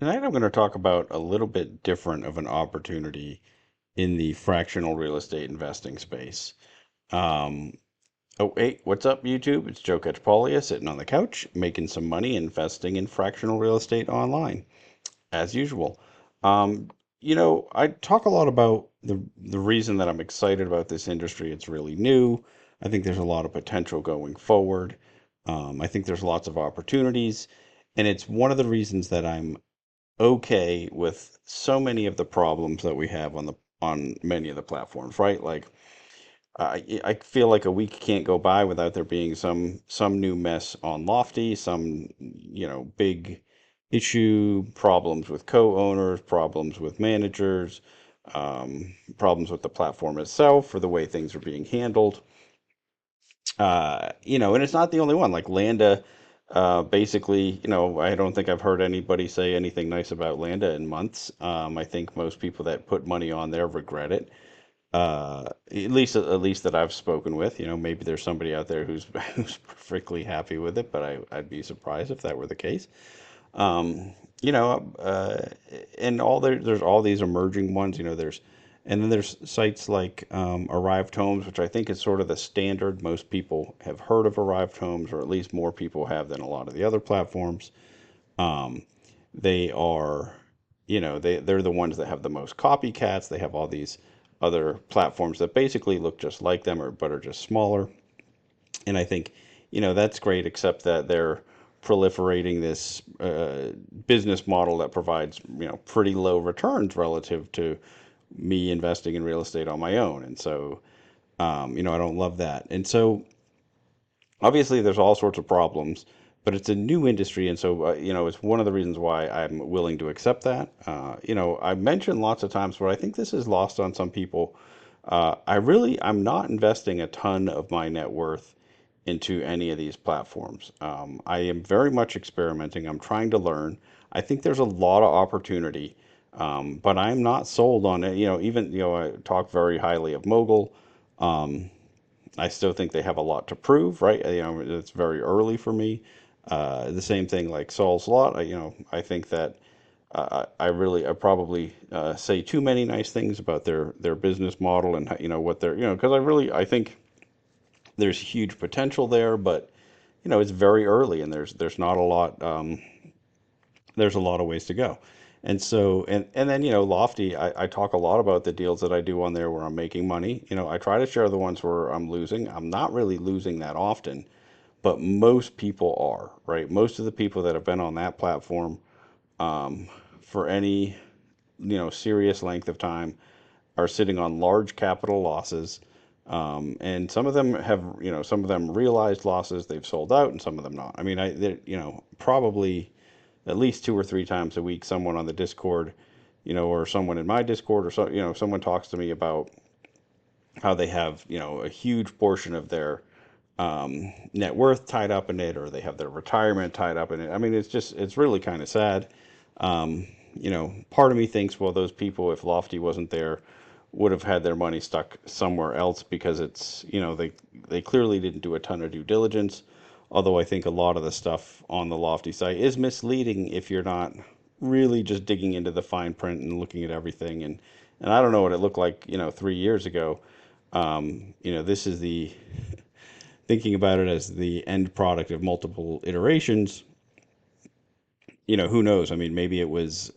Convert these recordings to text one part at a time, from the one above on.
Tonight I'm going to talk about a little bit different of an opportunity in the fractional real estate investing space. Um, oh, hey, what's up, YouTube? It's Joe Catchpolia sitting on the couch making some money investing in fractional real estate online, as usual. Um, I talk a lot about the reason that I'm excited about this industry. It's really new. I think there's a lot of potential going forward. I think there's lots of opportunities, and it's one of the reasons that I'm okay with so many of the problems that we have on many of the platforms, right? Like I feel like a week can't go by without there being some new mess on Lofty, some big issue, problems with co-owners, problems with managers, problems with the platform itself or the way things are being handled. And it's not the only one. Like Landa, basically, I don't think I've heard anybody say anything nice about Landa in months. I think most people that put money on there regret it. At least that I've spoken with. Maybe there's somebody out there who's who's perfectly happy with it, but I'd be surprised if that were the case. Um, you know, uh, and there's all these emerging ones. And then there's sites like Arrived Homes, which I think is sort of the standard. Most people have heard of Arrived Homes, or at least more people have than a lot of the other platforms. Um, they are, they're the ones that have the most copycats. They have all these other platforms that basically look just like them, or but are just smaller. And I think, that's great, except that they're proliferating this business model that provides, pretty low returns relative to me investing in real estate on my own. And so, I don't love that. And so, obviously, there's all sorts of problems, but it's a new industry. And so, it's one of the reasons why I'm willing to accept that. I mentioned lots of times, but I think this is lost on some people. I'm not investing a ton of my net worth into any of these platforms. I am very much experimenting. I'm trying to learn. I think there's a lot of opportunity, but I'm not sold on it. Even I talk very highly of Mogul. Um, I still think they have a lot to prove, right? It's very early for me. The same thing like Saul's Lot. I think that I probably say too many nice things about their business model and what they're because I think there's huge potential there, but it's very early and there's not a lot. There's a lot of ways to go. And so, and then, Lofty, I talk a lot about the deals that I do on there where I'm making money. I try to share the ones where I'm losing. I'm not really losing that often, but most people are, right? Most of the people that have been on that platform um, for any, serious length of time are sitting on large capital losses. And some of them have, some of them realized losses, they've sold out, and some of them not. I mean, probably at least two or three times a week, someone on the Discord, or someone in my Discord, or so, someone talks to me about how they have, a huge portion of their net worth tied up in it, or they have their retirement tied up in it. I mean, it's really kind of sad. Part of me thinks, well, those people, if Lofty wasn't there, would have had their money stuck somewhere else because they clearly didn't do a ton of due diligence. Although I think a lot of the stuff on the Lofty site is misleading if you're not really just digging into the fine print and looking at everything. And I don't know what it looked like, 3 years ago. This is the thinking about it as the end product of multiple iterations. Who knows? I mean, maybe it was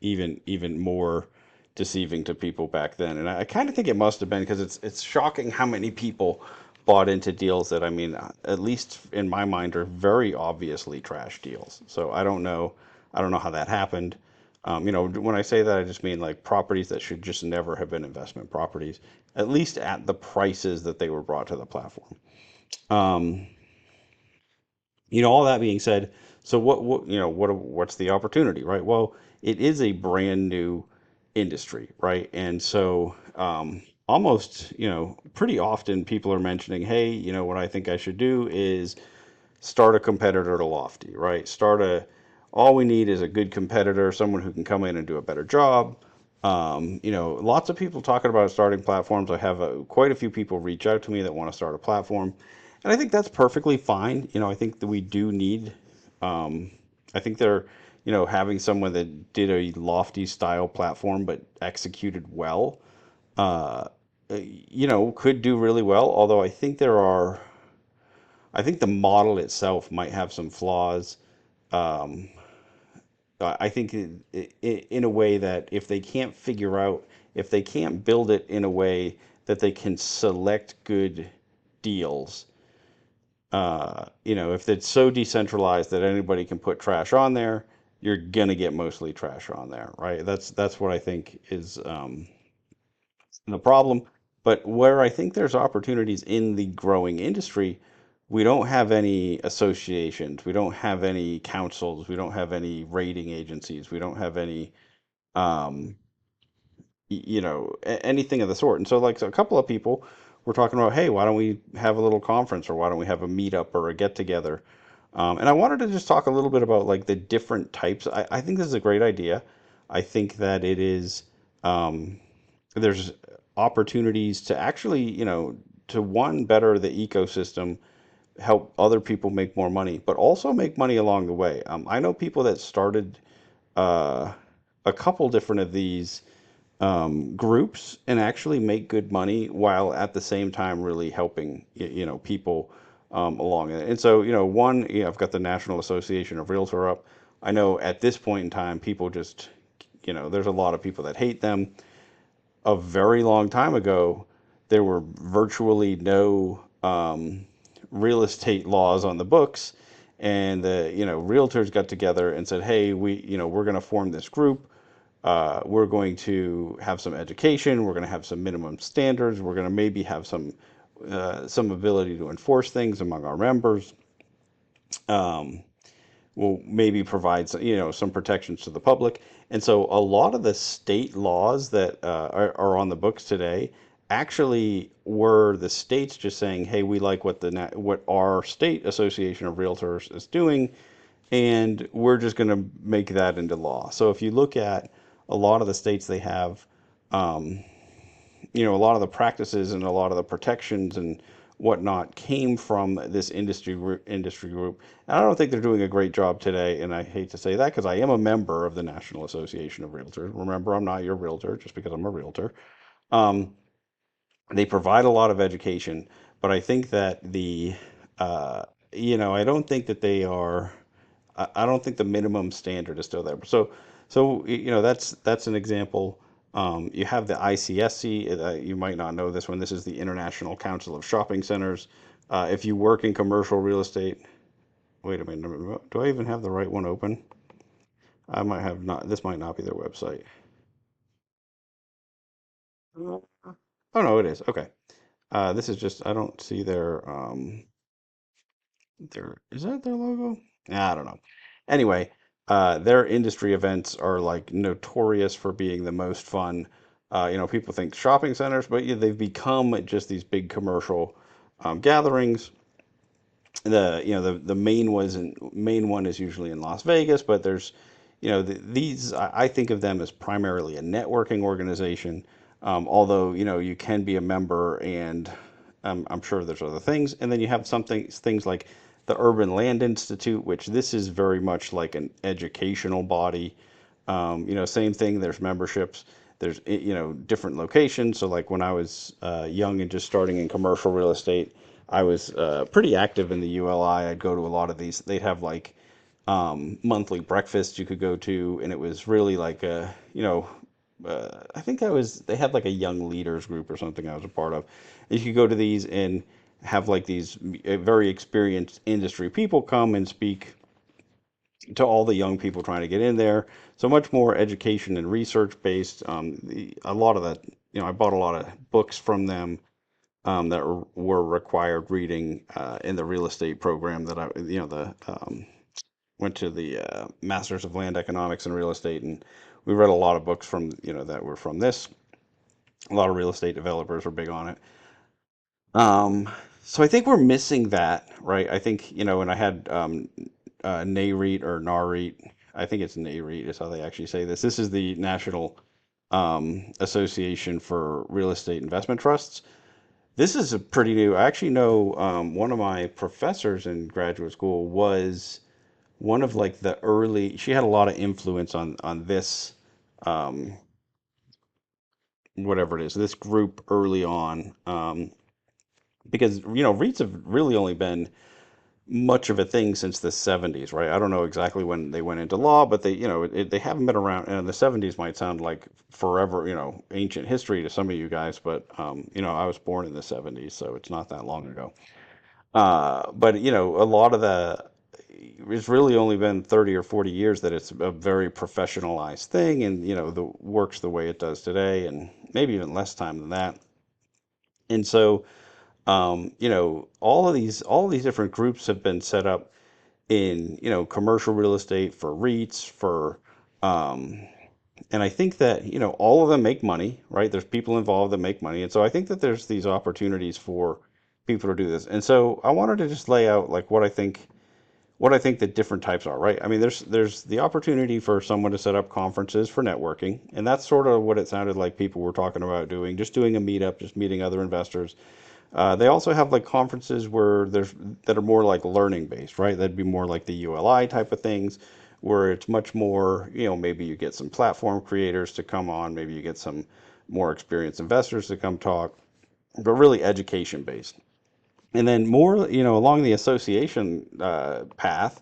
even more deceiving to people back then, and I kind of think it must have been because it's shocking how many people bought into deals that, I mean, at least in my mind, are very obviously trash deals. So I don't know how that happened. When I say that, I just mean like properties that should just never have been investment properties, at least at the prices that they were brought to the platform. Um, all that being said, so what's the opportunity, right? Well, it is a brand new industry, right? And so almost, pretty often people are mentioning, hey, what I think I should do is start a competitor to Lofty, right? All we need is a good competitor, someone who can come in and do a better job. Lots of people talking about starting platforms. I have quite a few people reach out to me that want to start a platform, and I think that's perfectly fine. I think that we do need I think they're, having someone that did a lofty style platform but executed well, uh, could do really well. Although I think the model itself might have some flaws. Um, I think in a way that if they can't build it in a way that they can select good deals, if it's so decentralized that anybody can put trash on there, you're gonna get mostly trash on there, right? That's what I think is the problem. But where I think there's opportunities in the growing industry, we don't have any associations, we don't have any councils, we don't have any rating agencies, we don't have any um, anything of the sort. And so, like, so a couple of people were talking about, hey, why don't we have a little conference, or why don't we have a meetup or a get together? And I wanted to just talk a little bit about like the different types. I think this is a great idea. I think that it is, um, there's opportunities to actually, to one, better the ecosystem, help other people make more money, but also make money along the way. I know people that started uh, a couple different of these groups and actually make good money while at the same time really helping people along it. And so one, I've got the National Association of Realtor up. I know at this point in time, people just there's a lot of people that hate them. A very long time ago, there were virtually no real estate laws on the books, and the realtors got together and said, "Hey, we're going to form this group. We're going to have some education. We're going to have some minimum standards. We're going to maybe have some ability to enforce things among our members. Um, we'll maybe provide some protections to the public." And so a lot of the state laws that are on the books today actually were the states just saying, "Hey, we like what our state association of realtors is doing, and we're just going to make that into law." So if you look at a lot of the states, they have um, a lot of the practices and a lot of the protections and whatnot came from this industry group. And I don't think they're doing a great job today, and I hate to say that because I am a member of the National Association of Realtors. Remember, I'm not your realtor just because I'm a realtor. Um, they provide a lot of education, but I think that uh, I don't think that they are. I don't think the minimum standard is still there. So that's an example. You have the ICSC. You might not know this one. This is the International Council of Shopping Centers. If you work in commercial real estate, wait a minute. Do I even have the right one open? I might have not. This might not be their website. Oh no, it is. Okay. This is just. I don't see their. Is that their logo? I don't know. Anyway, their industry events are like notorious for being the most fun. People think shopping centers, but yeah, they've become just these big commercial gatherings. The main one is usually in Las Vegas, but there's these I think of them as primarily a networking organization. Although you can be a member, and I'm sure there's other things. And then you have things like the Urban Land Institute, which this is very much like an educational body. Same thing. There's memberships. There's different locations. So like when I was young and just starting in commercial real estate, I was pretty active in the ULI. I'd go to a lot of these. They'd have like monthly breakfasts you could go to, and it was really like I think they had like a young leaders group or something I was a part of. And you could go to these and have like these very experienced industry people come and speak to all the young people trying to get in there. So much more education and research based. A lot of that, I bought a lot of books from them that were required reading in the real estate program that the went to the Masters of Land Economics and Real Estate, and we read a lot of books from that were from this. A lot of real estate developers were big on it. So I think we're missing that, right? I think when I had NAREIT or NAREIT, I think it's NAREIT is how they actually say this. This is the National Association for Real Estate Investment Trusts. This is a pretty new. I actually know one of my professors in graduate school was one of like the early, she had a lot of influence on this, um, whatever it is, this group early on, because REITs have really only been much of a thing since the 70s, right? I don't know exactly when they went into law, but they haven't been around. And the 70s might sound like forever, ancient history to some of you guys, but I was born in the 70s, so it's not that long ago. But a lot of it's really only been 30 or 40 years that it's a very professionalized thing, and the works the way it does today, and maybe even less time than that. And so, all of these different groups have been set up in commercial real estate for REITs um, and I think that all of them make money, right? There's people involved that make money, and so I think that there's these opportunities for people to do this. And so I wanted to just lay out like what I think the different types are, right? I mean, there's the opportunity for someone to set up conferences for networking, and that's sort of what it sounded like people were talking about doing, just doing a meetup, just meeting other investors. They also have like conferences where there's that are more like learning based, right? That'd be more like the ULI type of things, where it's much more, maybe you get some platform creators to come on, maybe you get some more experienced investors to come talk, but really education based. And then more, along the association path.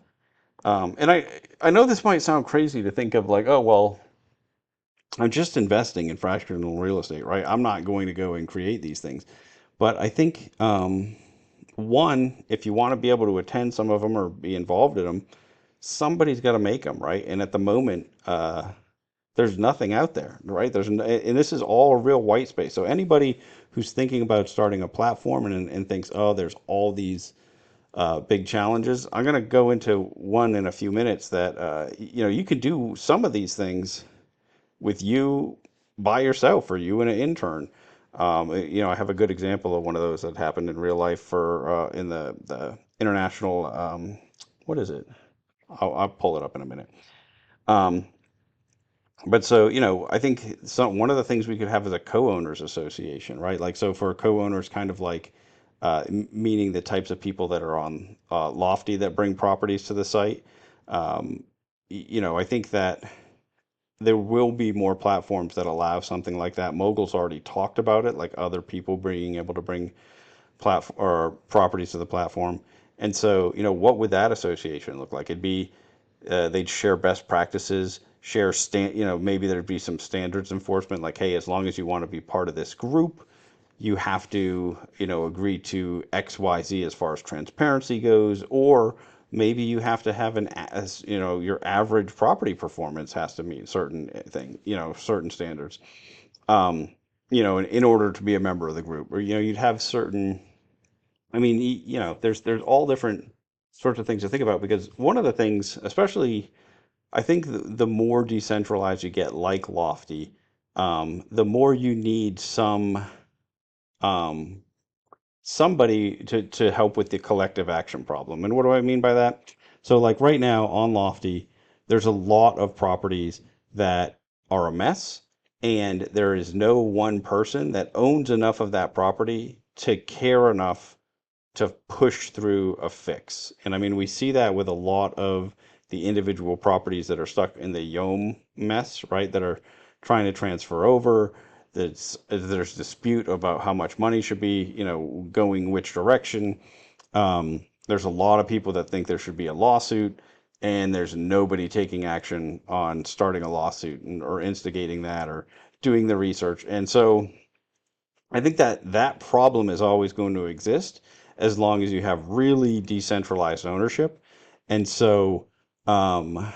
And I know this might sound crazy to think of like, oh, well, I'm just investing in fractional real estate, right? I'm not going to go and create these things. But I think one, if you want to be able to attend some of them or be involved in them, somebody's got to make them, right? And at the moment, there's nothing out there, right? And this is all real white space. So anybody who's thinking about starting a platform and thinks, oh, there's all these big challenges, I'm going to go into one in a few minutes that, you can do some of these things with you by yourself or you and an intern. I have a good example of one of those that happened in real life for in the international. What is it? I'll pull it up in a minute. Um, but so I think one of the things we could have is a co-owners association, right? Like so for co-owners, kind of like meaning the types of people that are on Lofty that bring properties to the site. Um, I think that there will be more platforms that allow something like that. Mogul's already talked about it, like other people being able to bring platform or properties to the platform. And so, what would that association look like? It'd be they'd share best practices, maybe there'd be some standards enforcement, like, hey, as long as you want to be part of this group, you have to, agree to X, Y, Z as far as transparency goes, or maybe you have to have your average property performance has to meet certain standards, um, in order to be a member of the group, or, you'd have certain, I mean, there's all different sorts of things to think about because one of the things, especially, I think the more decentralized you get, like Lofty, the more you need um, somebody to help with the collective action problem. And what do I mean by that? So like right now on Lofty, there's a lot of properties that are a mess, and there is no one person that owns enough of that property to care enough to push through a fix. And I mean, we see that with a lot of the individual properties that are stuck in the Yom mess, right? That are trying to transfer over. There's dispute about how much money should be, going which direction. There's a lot of people that think there should be a lawsuit, and there's nobody taking action on starting a lawsuit or instigating that or doing the research. And so I think that that problem is always going to exist as long as you have really decentralized ownership. And so um,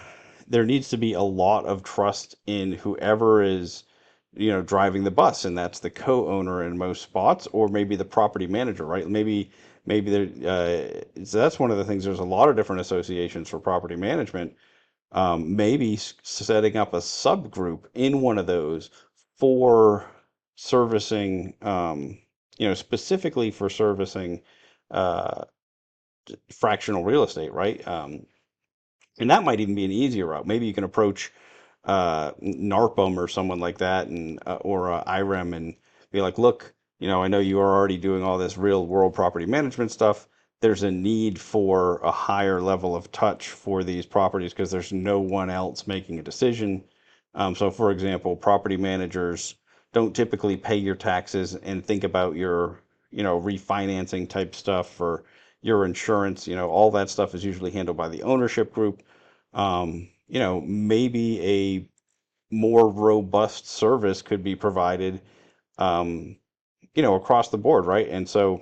there needs to be a lot of trust in whoever is, driving the bus, and that's the co-owner in most spots, or maybe the property manager, right? Maybe there. So that's one of the things. There's a lot of different associations for property management, maybe setting up a subgroup in one of those for servicing, specifically for servicing uh, fractional real estate, right? And that might even be an easier route. Maybe you can approach NARPM or someone like that, and or IREM, and be like, look, I know you are already doing all this real world property management stuff. there's a need for a higher level of touch for these properties because there's no one else making a decision. So, for example, property managers don't typically pay your taxes and think about your, refinancing type stuff or your insurance. All that stuff is usually handled by the ownership group. Maybe a more robust service could be provided, um, across the board, right? And so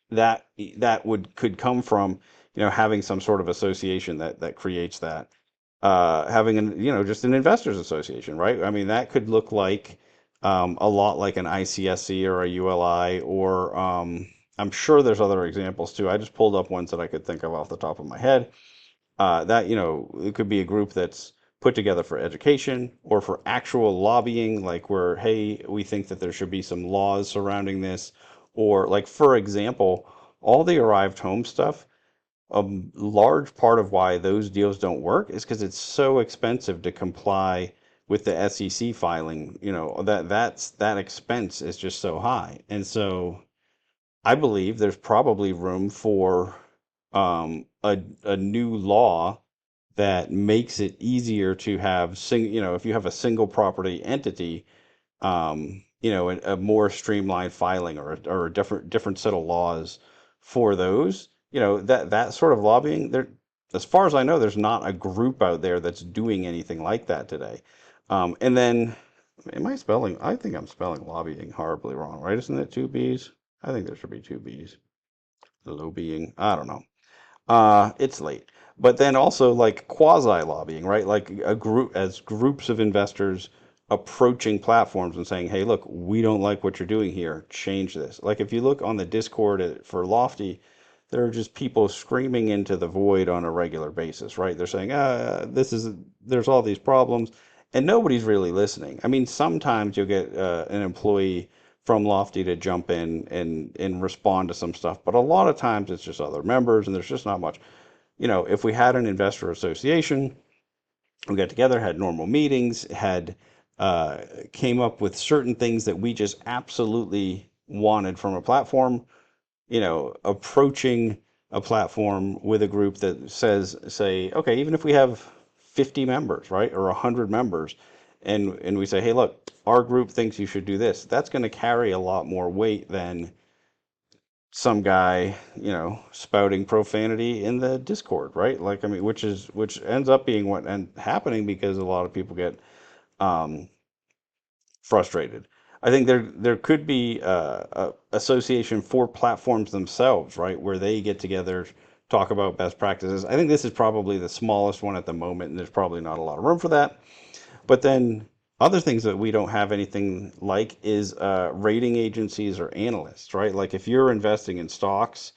that that would could come from having some sort of association that creates that, having an just an investors association, right? I mean, that could look like a lot like an ICSC or a ULI, or I'm sure there's other examples too. I just pulled up ones that I could think of off the top of my head. That it could be a group that's put together for education or for actual lobbying, like where, hey, we think that there should be some laws surrounding this, or like, for example, all the arrived home stuff. A large part of why those deals don't work is because it's so expensive to comply with the SEC filing. That expense is just so high, and so I believe there's probably room for a new law that makes it easier to have if you have a single property entity, a more streamlined filing, or a different set of laws for those. That sort of lobbying there. As far as I know, there's not a group out there that's doing anything like that today. And then, am I spelling? I think I'm spelling lobbying horribly wrong, right? Isn't it two B's? I think there should be two B's. Lobbying. I don't know. It's late. But then also like quasi lobbying, right? Like a group, as groups of investors approaching platforms and saying, "Hey, look, we don't like what you're doing here. Change this." Like if you look on the Discord for Lofty, there are just people screaming into the void on a regular basis, right? They're saying, there's all these problems," and nobody's really listening. I mean, sometimes you'll get an employee from Lofty to jump in and respond to some stuff, but a lot of times it's just other members, and there's just not much. If we had an investor association, we got together, had normal meetings, had came up with certain things that we just absolutely wanted from a platform, approaching a platform with a group that say, okay, even if we have 50 members, right, or 100 members, and we say, hey, look, our group thinks you should do this, that's going to carry a lot more weight than some guy, spouting profanity in the Discord, right? Like, I mean, which ends up being what and happening because a lot of people get um, frustrated. I think there could be a association for platforms themselves, right, where they get together, talk about best practices. I think this is probably the smallest one at the moment, and there's probably not a lot of room for that. But then other things that we don't have anything like is rating agencies or analysts, right? Like if you're investing in stocks,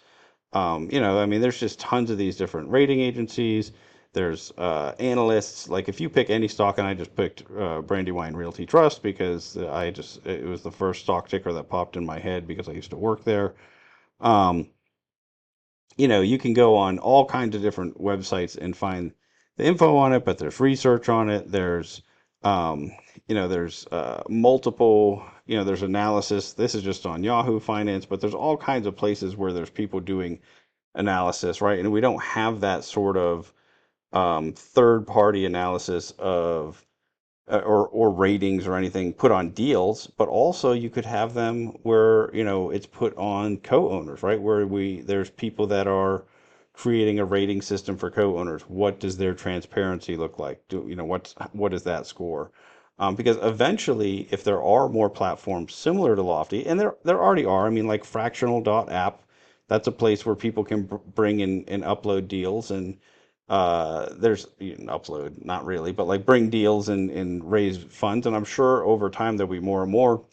I mean, there's just tons of these different rating agencies. There's analysts. Like if you pick any stock, and I just picked Brandywine Realty Trust because it was the first stock ticker that popped in my head because I used to work there. Um, you can go on all kinds of different websites and find the info on it, but there's research on it. Um, there's multiple, there's analysis. This is just on Yahoo Finance, but there's all kinds of places where there's people doing analysis, right? And we don't have that sort of third party analysis of or ratings or anything put on deals, but also you could have them where it's put on co-owners, right? Where there's people that are creating a rating system for co-owners. What does their transparency look like? What is that score? Because eventually, if there are more platforms similar to Lofty, and there already are, I mean, like Fractional.app, that's a place where people can bring in and upload deals, and there's you can upload, not really, but like bring deals and raise funds. And I'm sure over time there'll be more and more.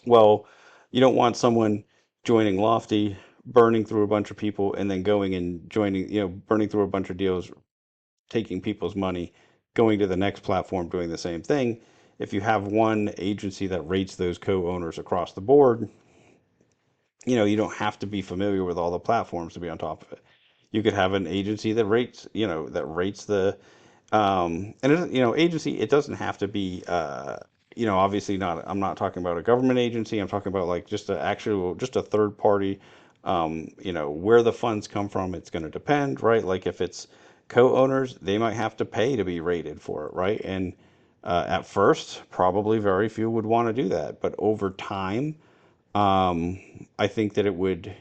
Well, you don't want someone joining Lofty, burning through a bunch of people, and then going and joining, burning through a bunch of deals, taking people's money, going to the next platform, doing the same thing. If you have one agency that rates those co-owners across the board, you don't have to be familiar with all the platforms to be on top of it. You could have an agency that rates the and agency. It doesn't have to be obviously not. I'm not talking about a government agency. I'm talking about like just a third party Where the funds come from, it's going to depend, right? Like if it's co-owners, they might have to pay to be rated for it, right? And at first, probably very few would want to do that, but over time, I think that it would,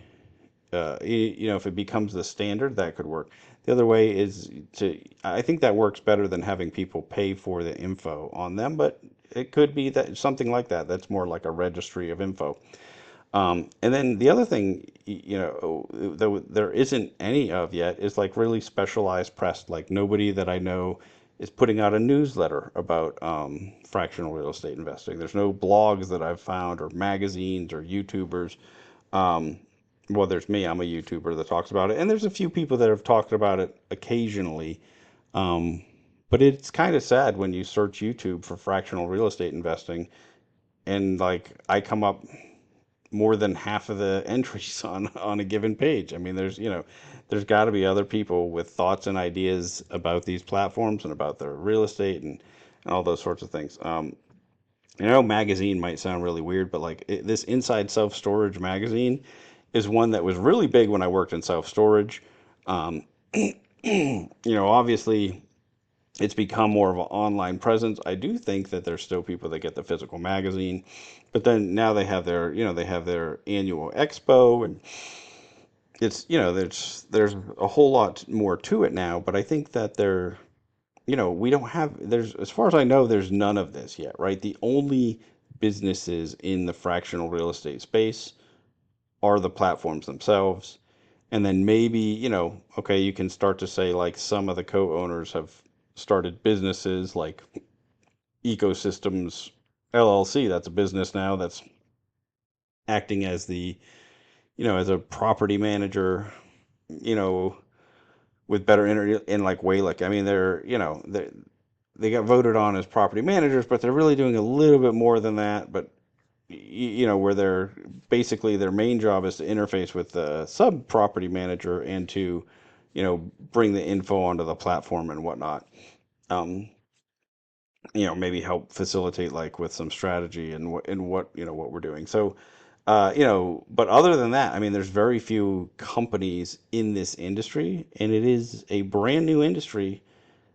if it becomes the standard, that could work. The other way is I think that works better than having people pay for the info on them, but it could be that something like that. That's more like a registry of info. And then the other thing, though there isn't any of yet, is like really specialized press. Like nobody that I know is putting out a newsletter about fractional real estate investing. There's no blogs that I've found, or magazines, or YouTubers. Um, well, there's me. I'm a YouTuber that talks about it, and there's a few people that have talked about it occasionally. Um, but it's kind of sad when you search YouTube for fractional real estate investing, and like I come up more than half of the entries on a given page. I mean, there's got to be other people with thoughts and ideas about these platforms and about their real estate and all those sorts of things. Magazine might sound really weird, but like this Inside Self Storage magazine is one that was really big when I worked in self storage. Um, Obviously it's become more of an online presence. I do think that there's still people that get the physical magazine, but then now they have their annual expo, and there's a whole lot more to it now. But I think that we don't have there's as far as I know, there's none of this yet, right? The only businesses in the fractional real estate space are the platforms themselves. And then maybe, okay, you can start to say like some of the co-owners have started businesses like Ecosystems LLC. That's a business now that's acting as as a property manager, you know, with better internet in like way like I mean they got voted on as property managers, but they're really doing a little bit more than that. But where they're basically their main job is to interface with the sub property manager and to, bring the info onto the platform and whatnot. Um, maybe help facilitate like with some strategy and what we're doing. So, but other than that, I mean, there's very few companies in this industry, and it is a brand new industry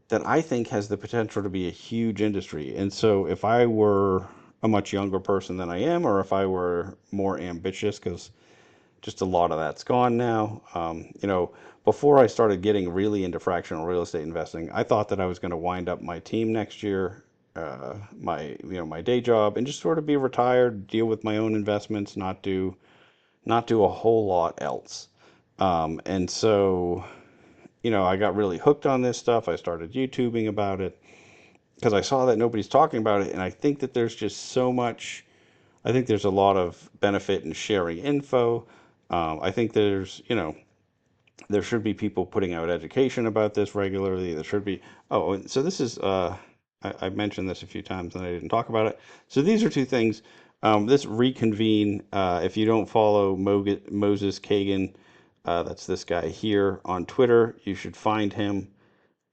that I think has the potential to be a huge industry. And so, if I were a much younger person than I am, or if I were more ambitious, because just a lot of that's gone now. Before I started getting really into fractional real estate investing, I thought that I was going to wind up my team next year, my day job, and just sort of be retired, deal with my own investments, not do a whole lot else. And so, I got really hooked on this stuff. I started YouTubing about it because I saw that nobody's talking about it, and I think that there's just so much. I think there's a lot of benefit in sharing info. I think there should be people putting out education about this regularly. There should be. Oh, and so this is. I mentioned this a few times and I didn't talk about it. So these are two things. This reconvene. If you don't follow Moses Kagan, that's this guy here on Twitter. You should find him.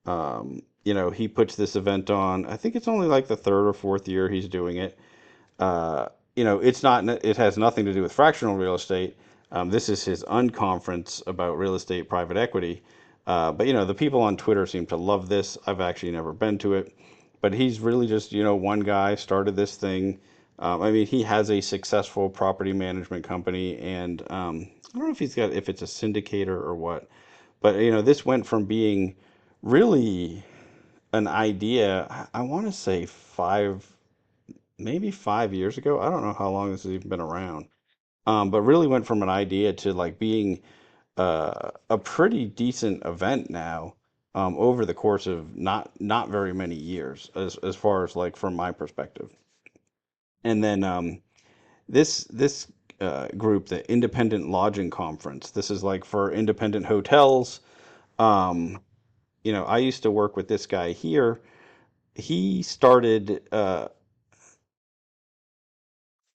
He puts this event on. I think it's only like the third or fourth year he's doing it. It's not, it has nothing to do with fractional real estate. This is his unconference about real estate private equity. But the people on Twitter seem to love this. I've actually never been to it, but he's really just, one guy started this thing. I mean, he has a successful property management company, and I don't know if it's a syndicator or what, but this went from being really an idea. I want to say maybe 5 years ago. I don't know how long this has even been around. But really went from an idea to like being a pretty decent event now, over the course of not very many years, as far as like from my perspective. And then this group, the Independent Lodging Conference, this is like for independent hotels. Um, I used to work with this guy here. He started uh,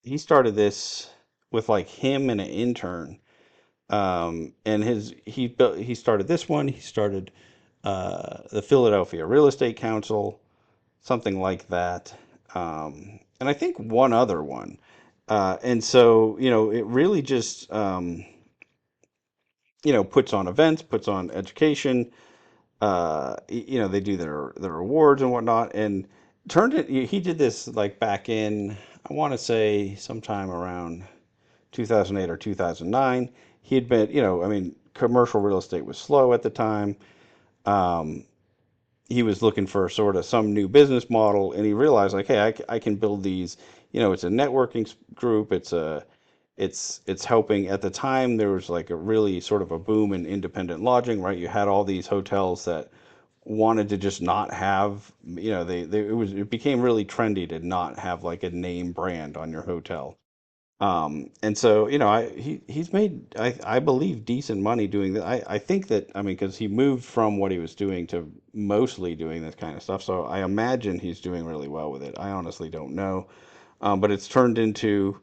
he started this with like him and an intern. And he started this one. He started the Philadelphia Real Estate Council, something like that, and I think one other one. And so it really just puts on events, puts on education. They do their awards and whatnot, and turned it. He did this like back in, I want to say sometime around 2008 or 2009. He had been, I mean, commercial real estate was slow at the time. Um, he was looking for sort of some new business model, and he realized like, hey, I can build these. It's a networking group. It's helping. At the time, there was like a really sort of a boom in independent lodging, right? You had all these hotels that wanted to just not have, it became really trendy to not have like a name brand on your hotel. And so, he's made, I believe, decent money doing that. I think that, I mean, because he moved from what he was doing to mostly doing this kind of stuff. So I imagine he's doing really well with it. I honestly don't know. But it's turned into,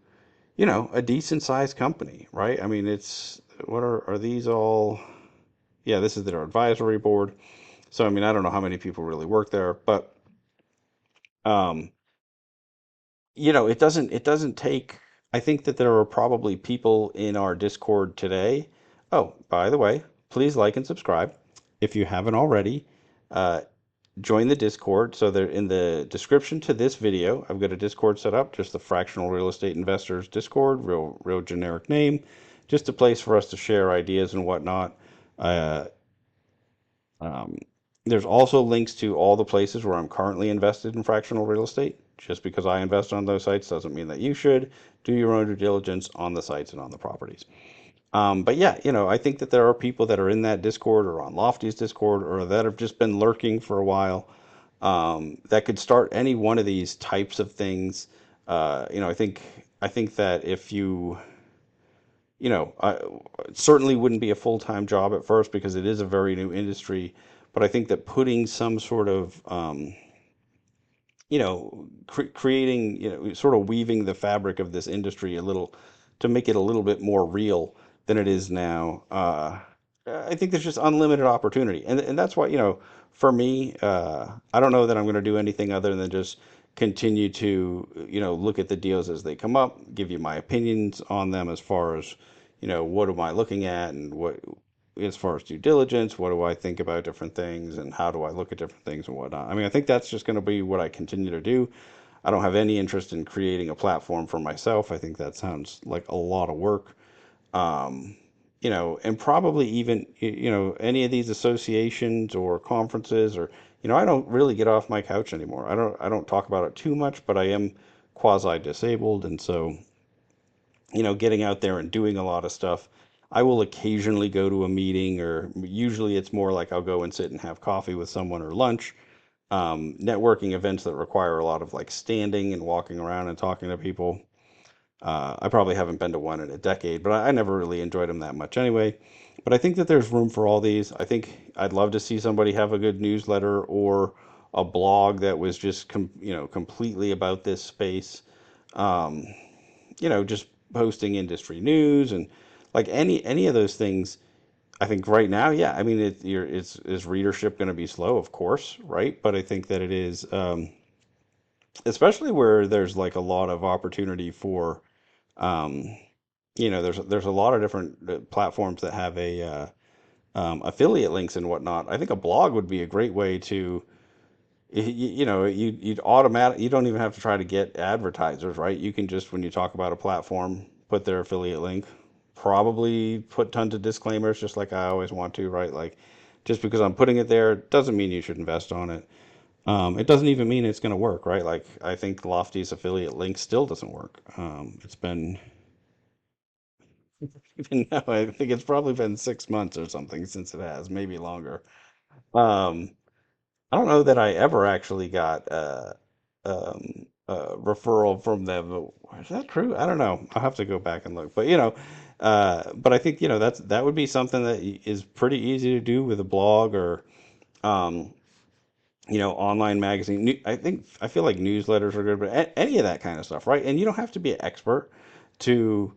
a decent sized company, right? I mean, what are these all? Yeah, this is their advisory board. So, I mean, I don't know how many people really work there, but, um, it doesn't take, I think that there are probably people in our Discord today. Oh, by the way, please like and subscribe if you haven't already. Uh, Join the Discord. So there in the description to this video, I've got a Discord set up, just the Fractional Real Estate Investors Discord, real generic name, just a place for us to share ideas and whatnot. Uh, um, there's also links to all the places where I'm currently invested in fractional real estate. Just because I invest on those sites doesn't mean that you should. Do your own due diligence on the sites and on the properties. But yeah, I think that there are people that are in that Discord or on Lofty's Discord or that have just been lurking for a while, that could start any one of these types of things. I think that if it certainly wouldn't be a full-time job at first because it is a very new industry. But I think that putting some sort of, creating, sort of weaving the fabric of this industry a little to make it a little bit more real than it is now. I think there's just unlimited opportunity, and that's why, for me, I don't know that I'm going to do anything other than just continue to, look at the deals as they come up, give you my opinions on them as far as, what am I looking at and what as far as due diligence, what do I think about different things and how do I look at different things and whatnot. I mean, I think that's just going to be what I continue to do. I don't have any interest in creating a platform for myself. I think that sounds like a lot of work. Um, and probably even, any of these associations or conferences or, I don't really get off my couch anymore. I don't talk about it too much, but I am quasi disabled. And so, getting out there and doing a lot of stuff. I will occasionally go to a meeting, or usually it's more like I'll go and sit and have coffee with someone or lunch. Networking events that require a lot of like standing and walking around and talking to people. I probably haven't been to one in a decade, but I never really enjoyed them that much anyway. But I think that there's room for all these. I think I'd love to see somebody have a good newsletter or a blog that was just completely about this space. Um, just posting industry news and like any of those things. I think right now, yeah, I mean, it's is readership going to be slow, of course, right? But I think that it is, especially where there's like a lot of opportunity for, um, there's a lot of different platforms that have affiliate links and whatnot. I think a blog would be a great way to, you don't even have to try to get advertisers, right? You can just, when you talk about a platform, put their affiliate link, probably put tons of disclaimers, just like I always want to, right? Like, just because I'm putting it there doesn't mean you should invest on it. It doesn't even mean it's going to work, right? Like, I think Lofty's affiliate link still doesn't work. It's been, even now, I think it's probably been 6 months or something since it has, maybe longer. Um, I don't know that I ever actually got a referral from them. Is that true? I don't know. I'll have to go back and look. But but I think that would be something that is pretty easy to do with a blog or um, online magazine. I feel like newsletters are good, but any of that kind of stuff, right? And you don't have to be an expert to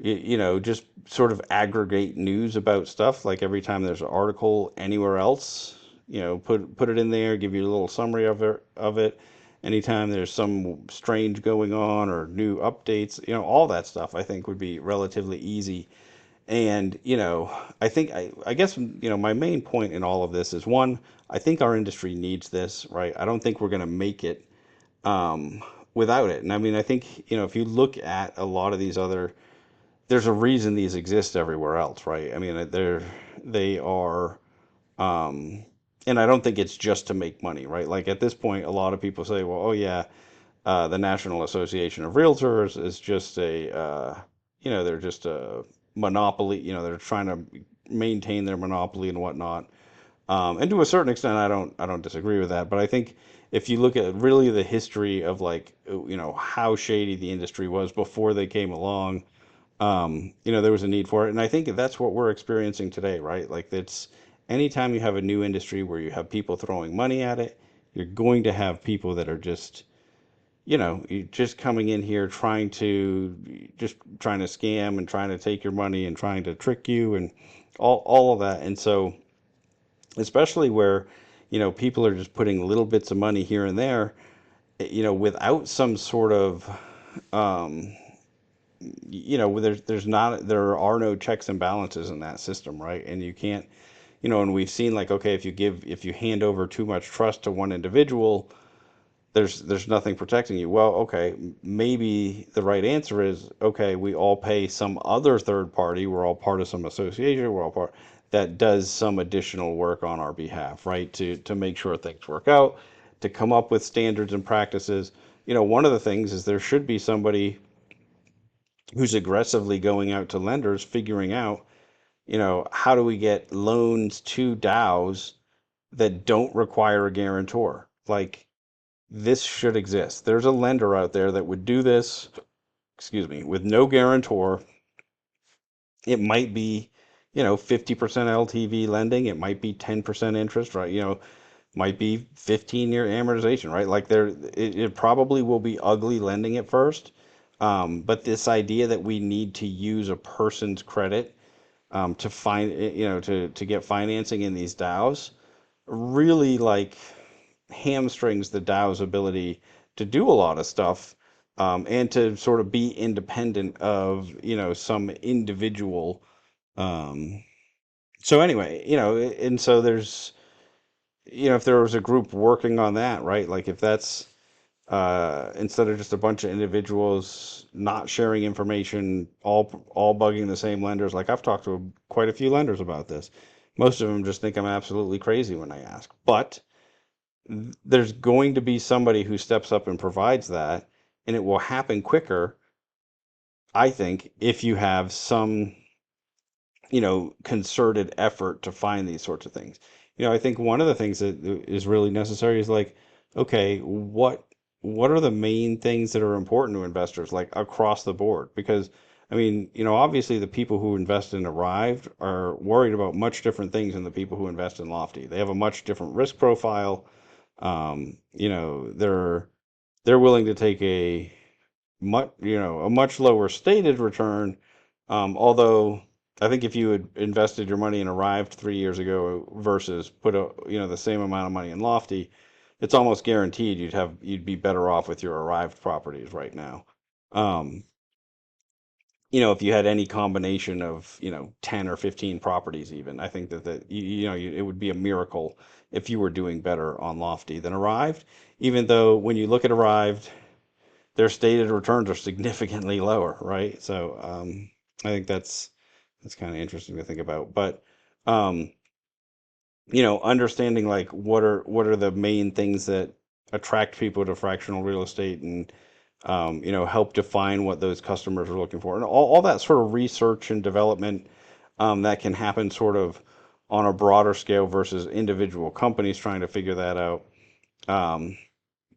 just sort of aggregate news about stuff. Like every time there's an article anywhere else, put it in there, give you a little summary of it. Anytime there's some strange going on or new updates, all that stuff I think would be relatively easy. And, I think I guess, my main point in all of this is one, I think our industry needs this, right? I don't think we're going to make it um, without it. And I mean, I think, if you look at a lot of these other, there's a reason these exist everywhere else, right? I mean, they are, um, and I don't think it's just to make money, right? Like at this point, a lot of people say, well, oh yeah, the National Association of Realtors is just they're just a monopoly. They're trying to maintain their monopoly and whatnot. And to a certain extent, I don't disagree with that. But I think if you look at really the history of like, how shady the industry was before they came along, there was a need for it. And I think that's what we're experiencing today, right? Like it's anytime you have a new industry where you have people throwing money at it, you're going to have people that are just you just coming in here trying to scam and trying to take your money and trying to trick you and all of that. And so, especially where, people are just putting little bits of money here and there, without some sort of, um, there are no checks and balances in that system, right? And you can't, and we've seen like, okay, if you hand over too much trust to one individual, there's nothing protecting you. Well, okay, maybe the right answer is okay, we all pay some other third party, we're all part of some association, we're all part that does some additional work on our behalf, right? To make sure things work out, to come up with standards and practices. One of the things is there should be somebody who's aggressively going out to lenders figuring out, how do we get loans to DAOs that don't require a guarantor? Like this should exist. There's a lender out there that would do this, excuse me, with no guarantor. It might be, 50% LTV lending. It might be 10% interest, right? Might be 15-year amortization, right? Like it probably will be ugly lending at first. But this idea that we need to use a person's credit to find, to get financing in these DAOs really like hamstrings the DAO's ability to do a lot of stuff, and to sort of be independent of, some individual. Um, so anyway, and so there's, if there was a group working on that, right? Like if that's instead of just a bunch of individuals not sharing information, all bugging the same lenders. Like I've talked to quite a few lenders about this. Most of them just think I'm absolutely crazy when I ask, but there's going to be somebody who steps up and provides that, and it will happen quicker, I think, if you have some, concerted effort to find these sorts of things. I think one of the things that is really necessary is like, okay, what are the main things that are important to investors, like across the board? Because I mean, obviously the people who invest in Arrived are worried about much different things than the people who invest in Lofty. They have a much different risk profile. They're willing to take a much lower stated return. Although I think if you had invested your money in Arrived 3 years ago versus put the same amount of money in Lofty, it's almost guaranteed you'd be better off with your Arrived properties right now. Um, if you had any combination of, 10 or 15 properties even, I think that it would be a miracle if you were doing better on Lofty than Arrived, even though when you look at Arrived, their stated returns are significantly lower, right? So, I think that's kind of interesting to think about. But, um, understanding like what are the main things that attract people to fractional real estate, and help define what those customers are looking for, and all that sort of research and development, that can happen sort of on a broader scale versus individual companies trying to figure that out. Um,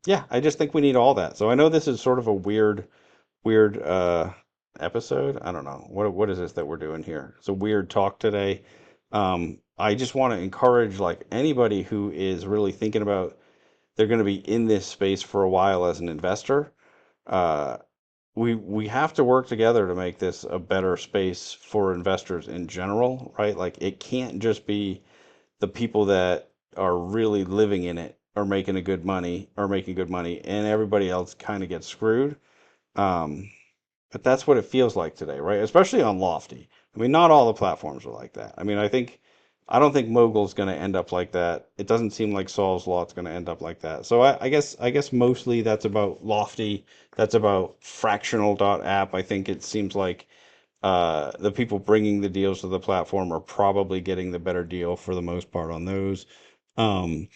yeah, I just think we need all that. So I know this is sort of a weird episode. I don't know. What is this that we're doing here? It's a weird talk today. I just want to encourage like anybody who is really thinking about they're going to be in this space for a while as an investor. Uh, we have to work together to make this a better space for investors in general, right? Like it can't just be the people that are really living in it are making good money, and everybody else kind of gets screwed. Um, but that's what it feels like today, right? Especially on Lofty. I mean, not all the platforms are like that. I mean, I don't think Mogul's going to end up like that. It doesn't seem like Sol's Law is going to end up like that. So I guess mostly that's about Lofty. That's about Fractional app. I think it seems like the people bringing the deals to the platform are probably getting the better deal for the most part on those. Um,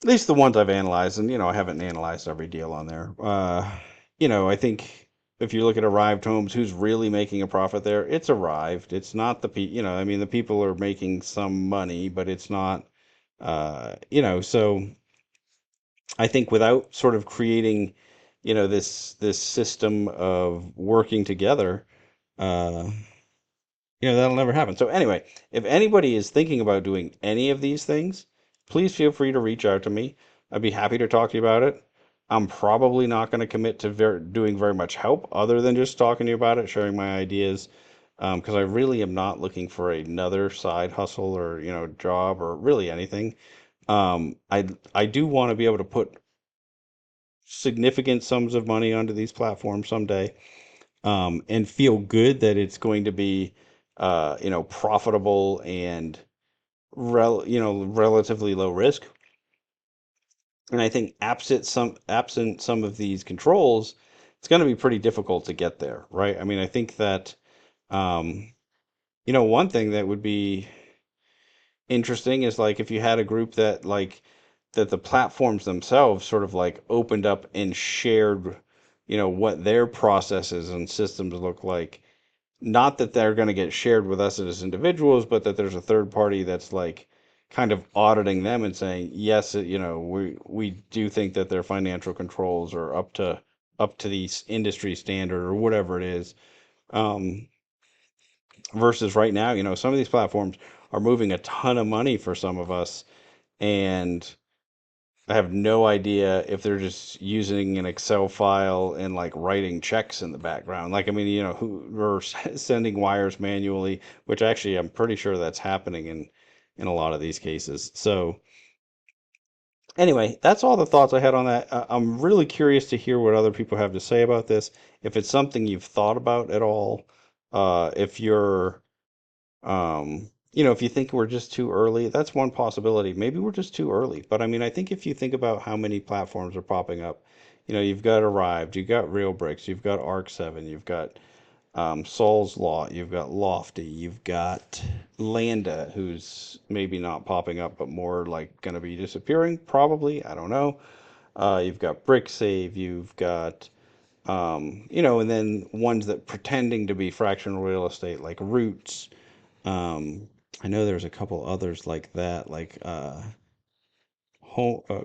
at least the ones I've analyzed, and I haven't analyzed every deal on there. I think if you look at Arrived Homes, who's really making a profit there? It's Arrived. It's not I mean, the people are making some money, but it's not, so I think without sort of creating, this system of working together, uh, that'll never happen. So anyway, if anybody is thinking about doing any of these things, please feel free to reach out to me. I'd be happy to talk to you about it. I'm probably not going to commit to doing very much help other than just talking to you about it, sharing my ideas, because I really am not looking for another side hustle or, job or really anything. I do want to be able to put significant sums of money onto these platforms someday, and feel good that it's going to be, profitable and relatively low risk. And I think absent some of these controls, it's going to be pretty difficult to get there, right? I mean, I think that, um, one thing that would be interesting is like if you had a group that the platforms themselves sort of like opened up and shared, what their processes and systems look like. Not that they're going to get shared with us as individuals, but that there's a third party that's like kind of auditing them and saying, yes, we do think that their financial controls are up to the industry standard or whatever it is. Um, versus right now, some of these platforms are moving a ton of money for some of us, and I have no idea if they're just using an Excel file and like writing checks in the background. Like, I mean, who we're sending wires manually, which actually I'm pretty sure that's happening in a lot of these cases. So anyway, that's all the thoughts I had on that. I'm really curious to hear what other people have to say about this. If it's something you've thought about at all, if you're if you think we're just too early, that's one possibility. Maybe we're just too early. But I mean, I think if you think about how many platforms are popping up, you've got Arrived, you've got RealBricks, you've got Arc 7, you've got Sol's Law, you've got Lofty, you've got Landa, who's maybe not popping up, but more like going to be disappearing, probably. I don't know. You've got BrickSave, you've got and then ones that pretending to be fractional real estate like Roots. um, I know there's a couple others like that, like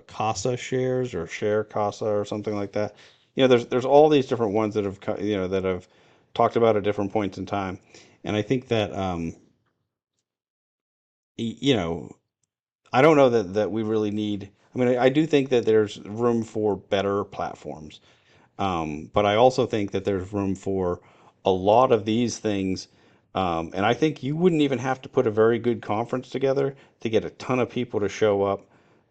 Casa shares or Share Casa or something like that. There's all these different ones that have that have talked about at different points in time, and I think that you know I don't know that we really need. I mean, I do think that there's room for better platforms. But I also think that there's room for a lot of these things. And I think you wouldn't even have to put a very good conference together to get a ton of people to show up.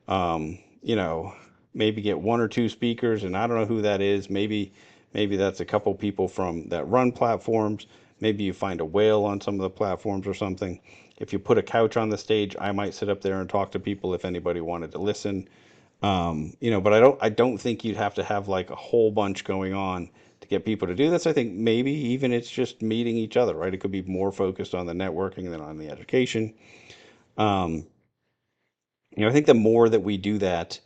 Um, you know, maybe get one or two speakers, and I don't know who that is. Maybe that's a couple people from that run platforms. Maybe you find a whale on some of the platforms or something. If you put a couch on the stage, I might sit up there and talk to people if anybody wanted to listen. But I don't think you'd have to have like a whole bunch going on to get people to do this. I think maybe even it's just meeting each other, right? It could be more focused on the networking than on the education. Um, I think the more that we do that,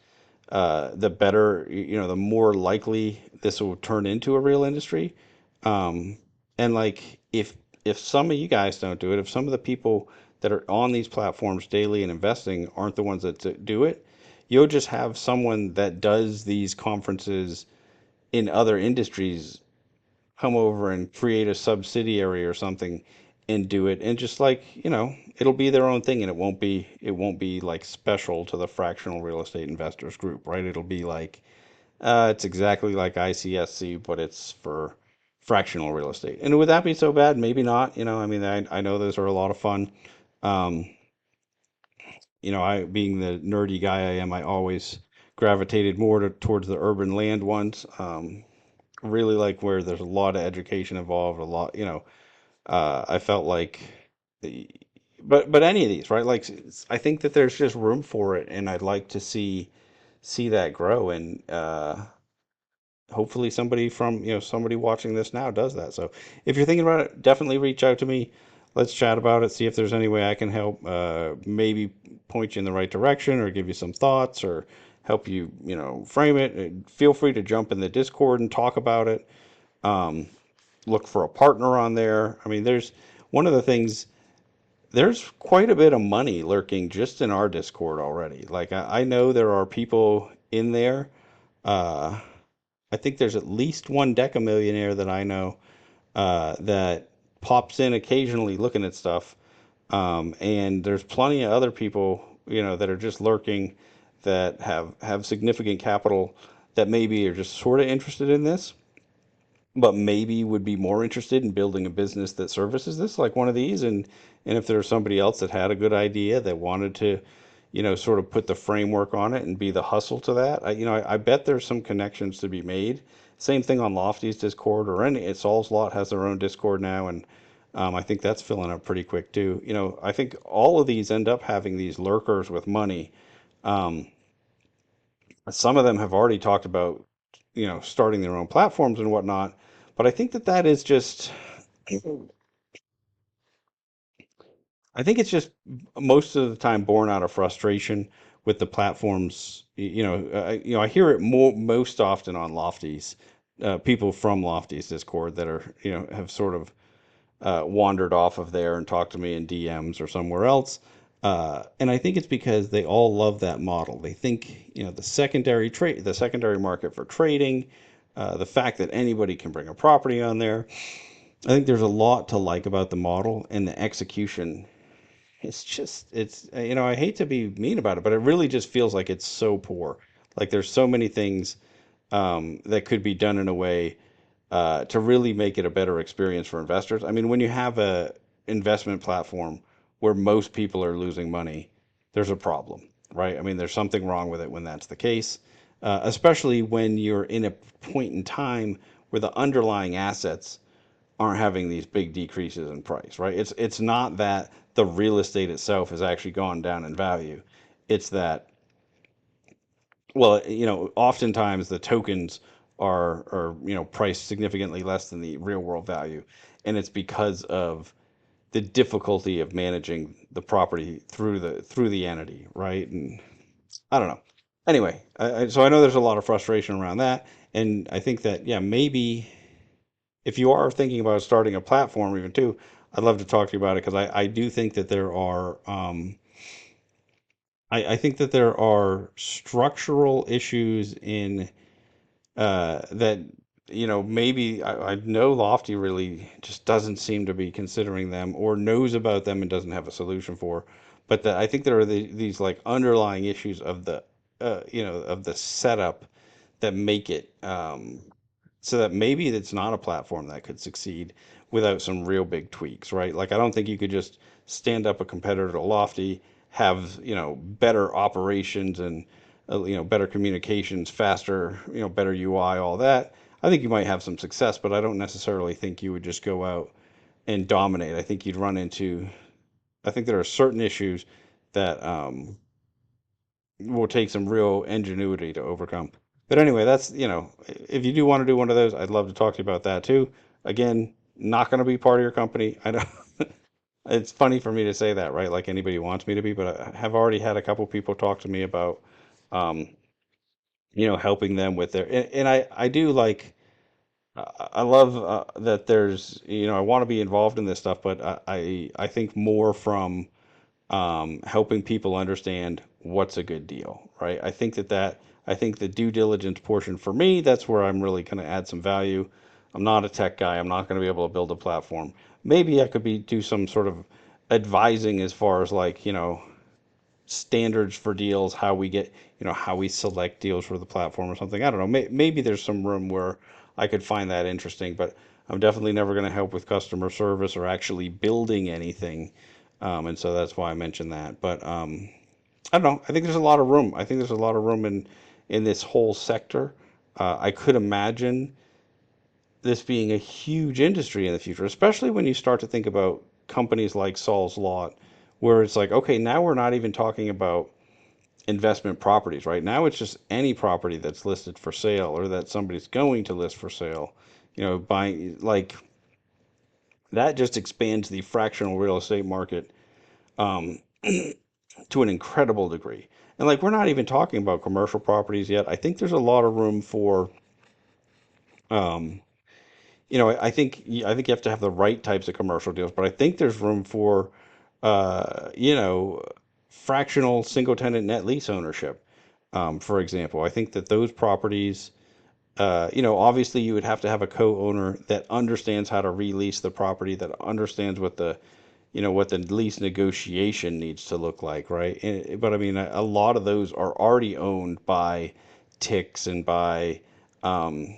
the better, the more likely this will turn into a real industry. Um, and like if some of you guys don't do it, if some of the people that are on these platforms daily and investing aren't the ones that do it, you'll just have someone that does these conferences in other industries come over and create a subsidiary or something and do it, and just like it'll be their own thing, and it won't be like special to the fractional real estate investors group, right? It'll be like it's exactly like ICSC, but it's for fractional real estate. And would that be so bad? Maybe not. I mean, I know those are a lot of fun. Um, I being the nerdy guy I am, I always gravitated more towards the urban land ones. Really like where there's a lot of education involved, a lot, I felt like the, but any of these, right? Like I think that there's just room for it, and I'd like to see that grow, and hopefully somebody from, somebody watching this now does that. So if you're thinking about it, definitely reach out to me. Let's chat about it, see if there's any way I can help, maybe point you in the right direction or give you some thoughts or help you, frame it. And feel free to jump in the Discord and talk about it. Um, Look for a partner on there. I mean, there's one of the things, there's quite a bit of money lurking just in our Discord already. Like I know there are people in there. Uh, I think there's at least one Deca millionaire that I know, that pops in occasionally looking at stuff. And there's plenty of other people, that are just lurking, that have significant capital, that maybe are just sort of interested in this, but maybe would be more interested in building a business that services this, like one of these. And if there's somebody else that had a good idea that wanted to, sort of put the framework on it and be the hustle to that, I bet there's some connections to be made. Same thing on Lofty's Discord, or any, Sol's Lot has their own Discord now, and I think that's filling up pretty quick too. I think all of these end up having these lurkers with money. Um, some of them have already talked about, starting their own platforms and whatnot. But I think that that is just, I think it's just most of the time born out of frustration with the platforms. I hear it most often on Lofty's, people from Lofty's Discord that are, have sort of wandered off of there and talked to me in DMs or somewhere else. And I think it's because they all love that model. They think, the secondary market for trading, the fact that anybody can bring a property on there. I think there's a lot to like about the model, and the execution. I hate to be mean about it, but it really just feels like it's so poor. Like there's so many things, that could be done in a way, to really make it a better experience for investors. I mean, when you have a investment platform where most people are losing money, there's a problem, right? I mean, there's something wrong with it when that's the case, especially when you're in a point in time where the underlying assets aren't having these big decreases in price, right? It's not that the real estate itself has actually gone down in value. It's that, well, oftentimes the tokens are priced significantly less than the real world value, and it's because of the difficulty of managing the property through the entity, right? And I don't know. Anyway, so I know there's a lot of frustration around that, and I think that, yeah, maybe if you are thinking about starting a platform even too, I'd love to talk to you about it, because I do think that there are, I think that there are structural issues in, that, maybe I know Lofty really just doesn't seem to be considering them, or knows about them and doesn't have a solution for. But I think there are these like underlying issues of the setup that make it, so that maybe it's not a platform that could succeed without some real big tweaks, right? Like I don't think you could just stand up a competitor to Lofty, have, better operations and, better communications, faster, better UI, all that. I think you might have some success, but I don't necessarily think you would just go out and dominate. I think you'd run into, I think there are certain issues that, will take some real ingenuity to overcome. But anyway, that's, if you do want to do one of those, I'd love to talk to you about that too. Again, not going to be part of your company. I know it's funny for me to say that, right? Like anybody wants me to be, but I have already had a couple people talk to me about, um, helping them with their, and I do like, I love, that there's, I want to be involved in this stuff, but I think more from, helping people understand what's a good deal, right? I think the due diligence portion for me, that's where I'm really going to add some value. I'm not a tech guy. I'm not going to be able to build a platform. Maybe I could do some sort of advising as far as like, standards for deals, how we get, how we select deals for the platform or something. I don't know. Maybe there's some room where I could find that interesting, but I'm definitely never going to help with customer service or actually building anything. And so that's why I mentioned that. But, I don't know. I think there's a lot of room. I think there's a lot of room in this whole sector. I could imagine this being a huge industry in the future, especially when you start to think about companies like Saul's Lot, where it's like, okay, now we're not even talking about investment properties, right? Now it's just any property that's listed for sale or that somebody's going to list for sale. Buying like that just expands the fractional real estate market um, to an incredible degree. And like we're not even talking about commercial properties yet. I think there's a lot of room for um, I think you have to have the right types of commercial deals, but I think there's room for you know, fractional single tenant net lease ownership. For example, I think that those properties, obviously you would have to have a co-owner that understands how to release the property, that understands what the lease negotiation needs to look like, right? But I mean, a lot of those are already owned by TICs and by um,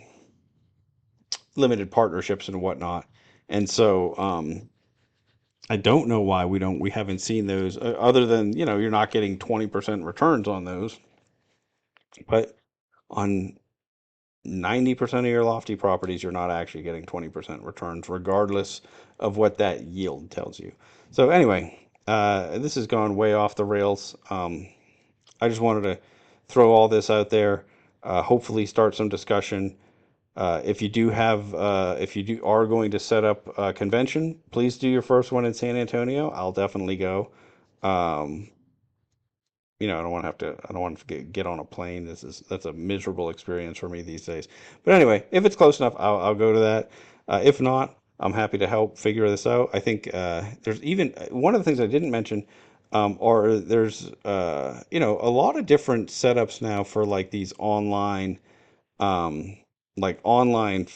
limited partnerships and whatnot. And so I don't know why we haven't seen those other than, you're not getting 20% returns on those, but on 90% of your lofty properties, you're not actually getting 20% returns, regardless of what that yield tells you. So anyway, this has gone way off the rails. I just wanted to throw all this out there, hopefully start some discussion. If you do are going to set up a convention, please do your first one in San Antonio. I'll definitely go. Um, I don't want to get on a plane. That's a miserable experience for me these days. But anyway, if it's close enough, I'll go to that. If not, I'm happy to help figure this out. I think there's even one of the things I didn't mention, or there's a lot of different setups now for like these online um, online,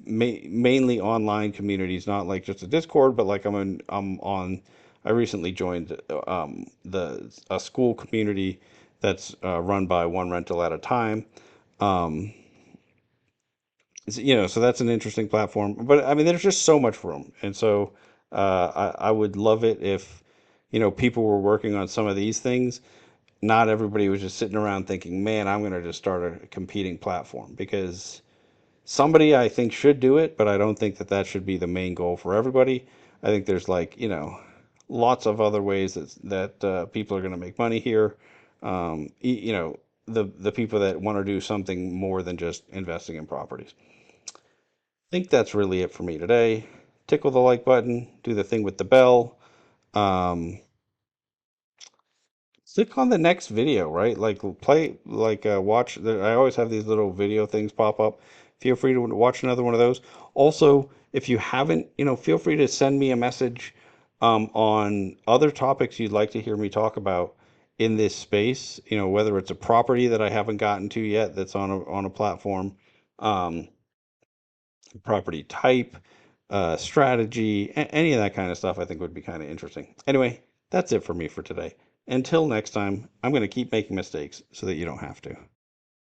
mainly online communities, not like just a Discord, but like I'm on. I recently joined the a school community that's run by one rental at a time. Um, so that's an interesting platform. But I mean, there's just so much room, and so I would love it if people were working on some of these things. Not everybody was just sitting around thinking, "Man, I'm going to just start a competing platform," because somebody I think should do it, but I don't think that that should be the main goal for everybody. I think there's like, lots of other ways that people are going to make money here. The people that want to do something more than just investing in properties. I think that's really it for me today. Tickle the like button, do the thing with the bell. Um, Click on the next video, right? Like play, like watch. I always have these little video things pop up. Feel free to watch another one of those. Also, if you haven't, feel free to send me a message on other topics you'd like to hear me talk about in this space. Whether it's a property that I haven't gotten to yet that's on a platform, um, property type, strategy, any of that kind of stuff I think would be kind of interesting. Anyway, that's it for me for today. Until next time, I'm going to keep making mistakes so that you don't have to.